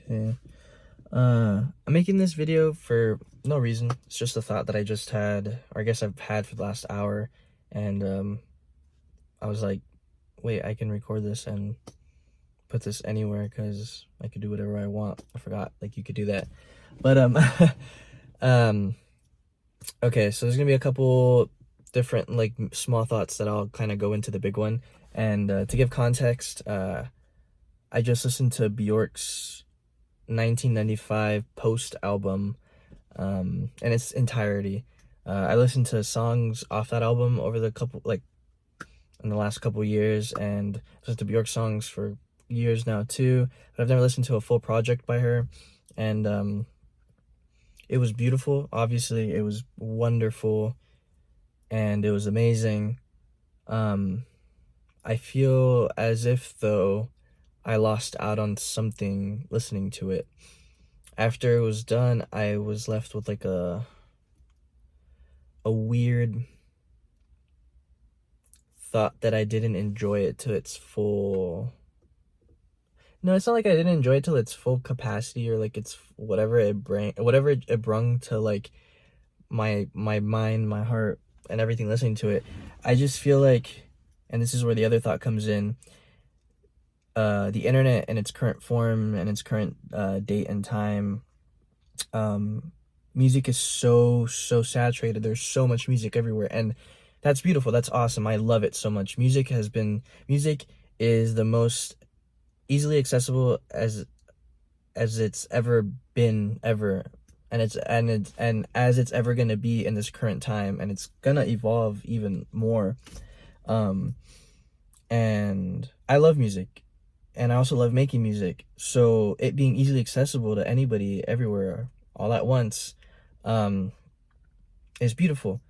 Okay. I'm making this video for no reason. It's just a thought that I just had, or I guess I've had for the last hour, and I was like, wait, I can record this and put this anywhere because I could do whatever I want. I forgot, like you could do that. But um, okay, so there's gonna be a couple different like small thoughts that I'll kind of go into the big one. And to give context, I just listened to Bjork's 1995 Post album, in its entirety. I listened to songs off that album over the couple, like, in the last couple years, and listened to Bjork songs for years now too, but I've never listened to a full project by her, and it was beautiful. Obviously, it was wonderful, and it was amazing. Um, I feel as if, though, I lost out on something listening to it. After it was done, I was left with like a weird thought that I didn't enjoy it to its full. No, it's not like I didn't enjoy it till its full capacity, or like it's whatever it brung to like my mind, my heart, and everything listening to it. I just feel like, and this is where the other thought comes in, the internet in its current form and its current date and time, um music is so saturated. There's so much music everywhere, and that's beautiful. That's awesome. I love it so much. Music is the most easily accessible as it's ever been, ever, and as it's ever going to be in this current time, and it's gonna evolve even more. um and I love music, and I also love making music, so it being easily accessible to anybody everywhere all at once um is beautiful.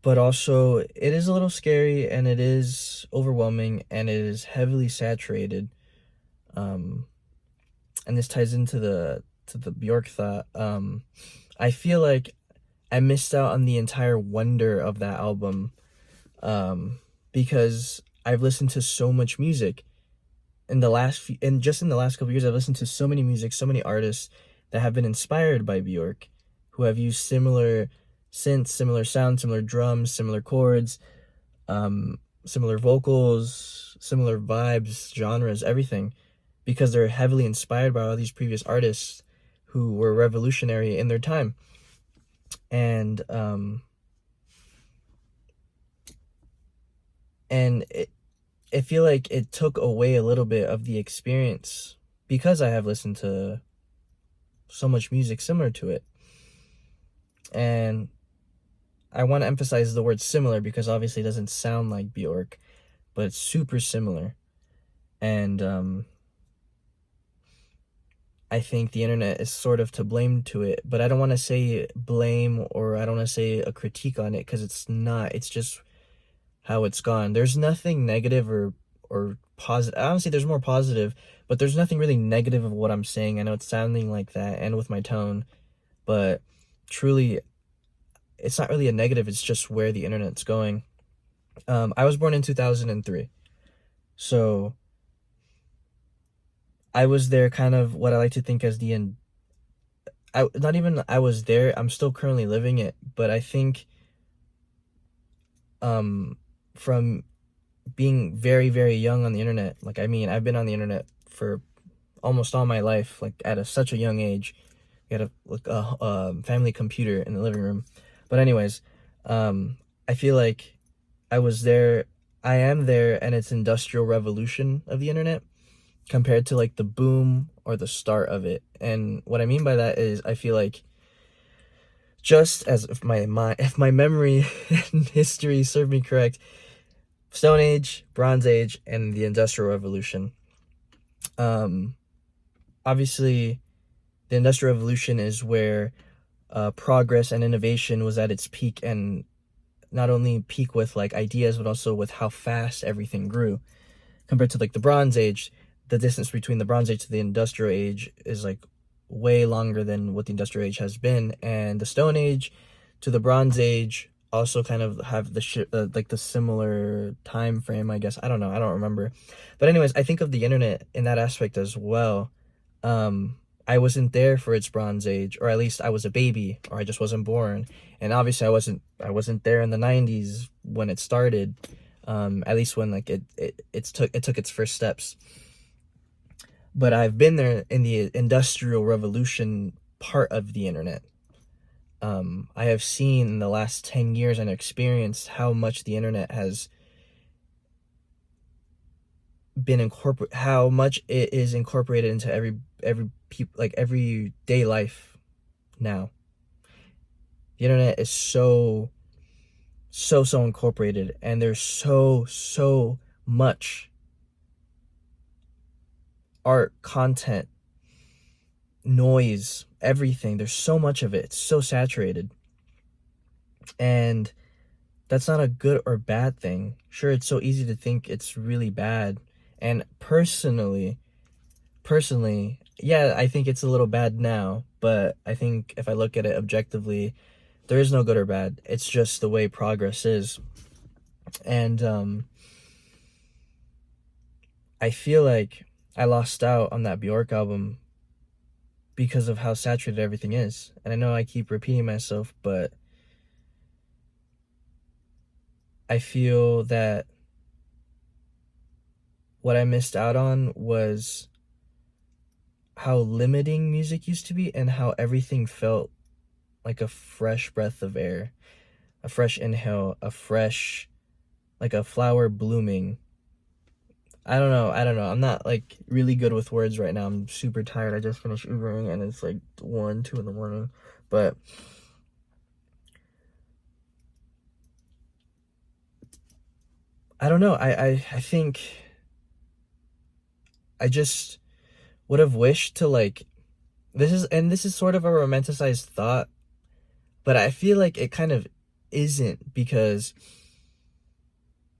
But also it is a little scary, and it is overwhelming, and it is heavily saturated. um and this ties into the Bjork thought. I feel like I missed out on the entire wonder of that album, because I've listened to so much music and just in the last couple years, I've listened to so many artists that have been inspired by Bjork, who have used similar synths, similar sounds, similar drums, similar chords, similar vocals, similar vibes, genres, everything, because they're heavily inspired by all these previous artists who were revolutionary in their time. And I feel like it took away a little bit of the experience because I have listened to so much music similar to it. And I want to emphasize the word similar because obviously it doesn't sound like Bjork, but it's super similar. And I think the internet is sort of to blame to it, but I don't want to say blame, or I don't want to say a critique on it, because it's not. It's just how it's gone. There's nothing negative or positive. Honestly, there's more positive, but there's nothing really negative of what I'm saying. I know it's sounding like that, and with my tone, but truly, it's not really a negative. It's just where the internet's going. I was born in 2003, so I was there, kind of what I like to think as the end. I not even I was there. I'm still currently living it, but I think um from being very very young on the internet, like, I mean, I've been on the internet for almost all my life, like at such a young age. We had a family computer in the living room. But anyways, I feel like I was there. I am there, and it's industrial revolution of the internet compared to like the boom or the start of it. And what I mean by that is, I feel like, just as if my memory and history serve me correct, Stone Age, Bronze Age, and the Industrial Revolution. Um, Obviously, the Industrial Revolution is where progress and innovation was at its peak, and not only peak with like ideas, but also with how fast everything grew. Compared to like the Bronze Age, the distance between the Bronze Age to the Industrial Age is like way longer than what the Industrial Age has been, and the Stone Age to the Bronze Age also kind of have like the similar time frame, I guess. I don't know, I don't remember. But anyways, I think of the internet in that aspect as well. I wasn't there for its bronze age, or at least I was a baby, or I just wasn't born. And obviously I wasn't there in the 90s when it started. At least when like it took its first steps. But I've been there in the industrial revolution part of the internet. I have seen in the last 10 years and experienced how much the internet has been how much it is incorporated into every people, like everyday life now. The internet is so incorporated, and there's so much art, content, noise, everything. There's so much of it. It's so saturated. And that's not a good or bad thing. Sure, it's so easy to think it's really bad. And personally, yeah, I think it's a little bad now, but I think if I look at it objectively, there is no good or bad. It's just the way progress is. And I feel like I lost out on that Bjork album because of how saturated everything is. And I know I keep repeating myself, but I feel that what I missed out on was how limiting music used to be and how everything felt like a fresh breath of air, a fresh inhale, like a flower blooming. I don't know. I'm not like really good with words right now. I'm super tired. I just finished Ubering and it's like 1, 2 in the morning. But I don't know. I think I just would have wished to like this is sort of a romanticized thought, but I feel like it kind of isn't, because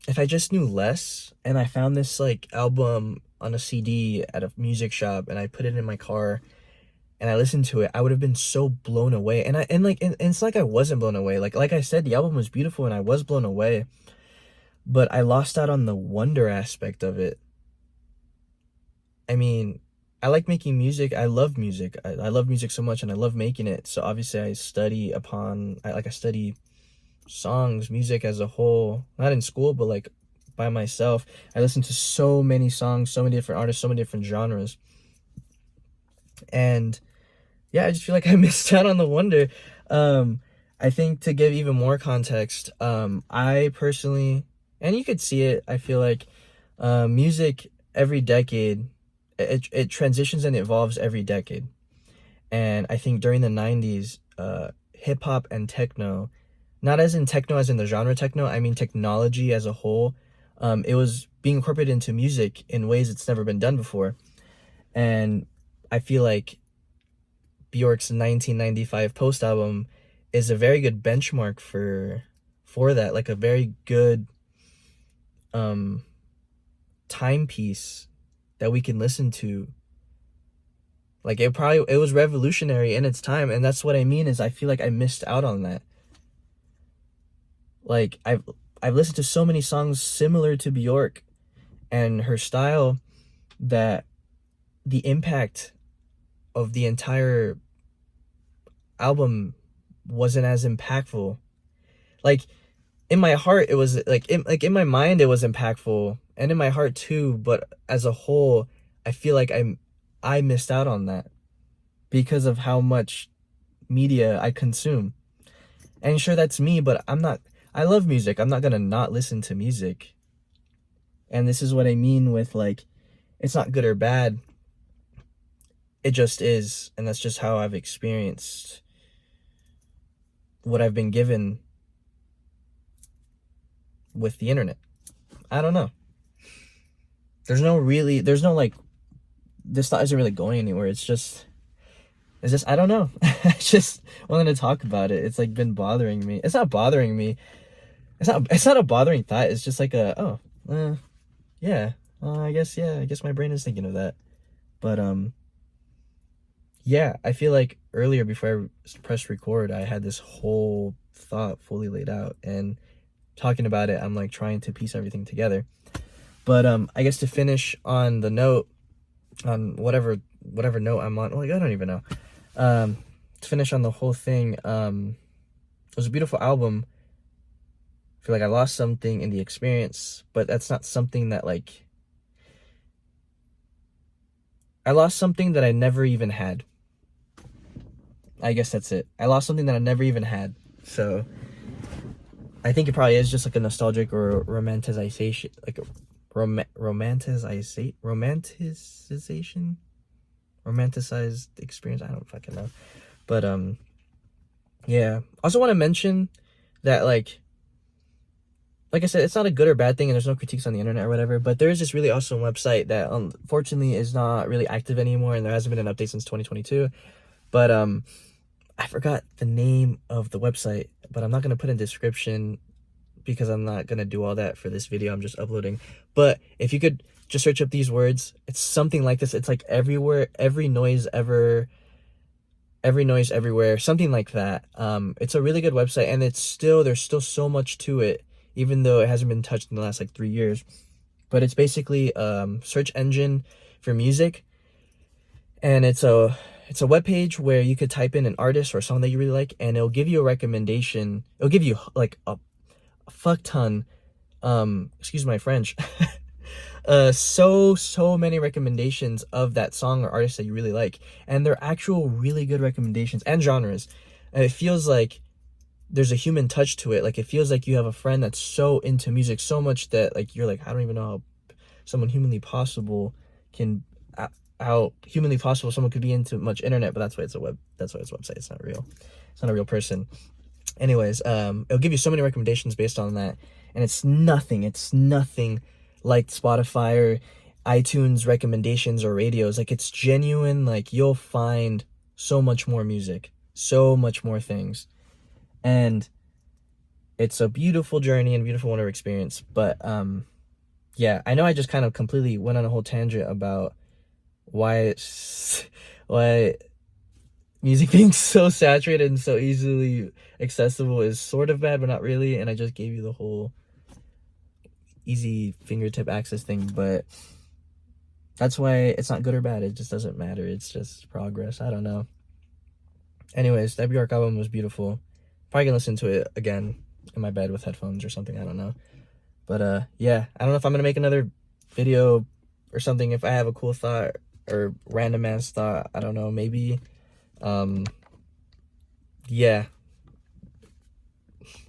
if I just knew less and I found this like album on a CD at a music shop and I put it in my car and I listened to it, I would have been so blown away. And it's like I wasn't blown away. Like I said, the album was beautiful and I was blown away, but I lost out on the wonder aspect of it. I mean, I like making music. I love music. I love music so much and I love making it. So obviously I study songs, music as a whole, not in school, but like by myself. I listen to so many songs, so many different artists, so many different genres. And yeah, I just feel like I missed out on the wonder. I think to give even more context, I personally, and you could see it, I feel like music every decade, it transitions and evolves every decade. And I think during the 90s, hip hop and techno, not as in techno as in the genre techno, I mean technology as a whole, it was being incorporated into music in ways it's never been done before. And I feel like Bjork's 1995 Post album is a very good benchmark for that, like a very good um timepiece that we can listen to. Like it was revolutionary in its time, and that's what I mean is I feel like I missed out on that. Like I've listened to so many songs similar to Bjork and her style that the impact of the entire album wasn't as impactful. Like in my heart it was like in my mind it was impactful and in my heart too, but as a whole I feel like I missed out on that because of how much media I consume. And sure, that's me, but I love music. I'm not gonna not listen to music. And this is what I mean with like, it's not good or bad. It just is. And that's just how I've experienced what I've been given with the internet. I don't know. There's no like, this thought isn't really going anywhere. It's just, I don't know. I just wanted to talk about it. It's like been bothering me. It's not bothering me. It's not a bothering thought. It's just like yeah. I guess my brain is thinking of that. But yeah, I feel like earlier before I pressed record, I had this whole thought fully laid out, and talking about it, I'm like trying to piece everything together. But I guess to finish on the note, on whatever whatever note I'm on. Like, I don't even know. To finish on the whole thing, it was a beautiful album. I feel like I lost something in the experience, but that's not something that, like, I lost something that I never even had. I guess that's it. I lost something that I never even had. So I think it probably is just like a nostalgic or romanticization, like a romanticized experience. I don't fucking know. But yeah. Also want to mention that, like I said, it's not a good or bad thing, and there's no critiques on the internet or whatever, but there is this really awesome website that unfortunately is not really active anymore, and there hasn't been an update since 2022. But I forgot the name of the website, but I'm not gonna put in description because I'm not gonna do all that for this video. I'm just uploading. But if you could just search up these words, it's something like this. It's like everywhere, every noise everywhere, something like that. It's a really good website, and there's still so much to it, even though it hasn't been touched in the last like 3 years. But it's basically search engine for music, and it's a web page where you could type in an artist or a song that you really like, and it'll give you a recommendation. It'll give you like a fuck ton, excuse my French, so many recommendations of that song or artist that you really like, and they're actual really good recommendations and genres. And it feels like there's a human touch to it. Like, it feels like you have a friend that's so into music so much that, like, you're like, I don't even know how someone humanly possible can how humanly possible someone could be into much internet. But that's why it's a website. It's not real. It's not a real person. Anyways, it'll give you so many recommendations based on that, and it's nothing like Spotify or iTunes recommendations or radios. Like, it's genuine. Like, you'll find so much more music, so much more things, and it's a beautiful journey and beautiful wonder experience. But yeah, I know I just kind of completely went on a whole tangent about why music being so saturated and so easily accessible is sort of bad, but not really. And I just gave you the whole easy fingertip access thing, but that's why it's not good or bad. It just doesn't matter. It's just progress. I don't know. Anyways, that Bjork album was beautiful. Probably gonna listen to it again in my bed with headphones or something. I don't know. But yeah, I don't know if I'm gonna make another video or something if I have a cool thought or random ass thought. I don't know, maybe. Yeah,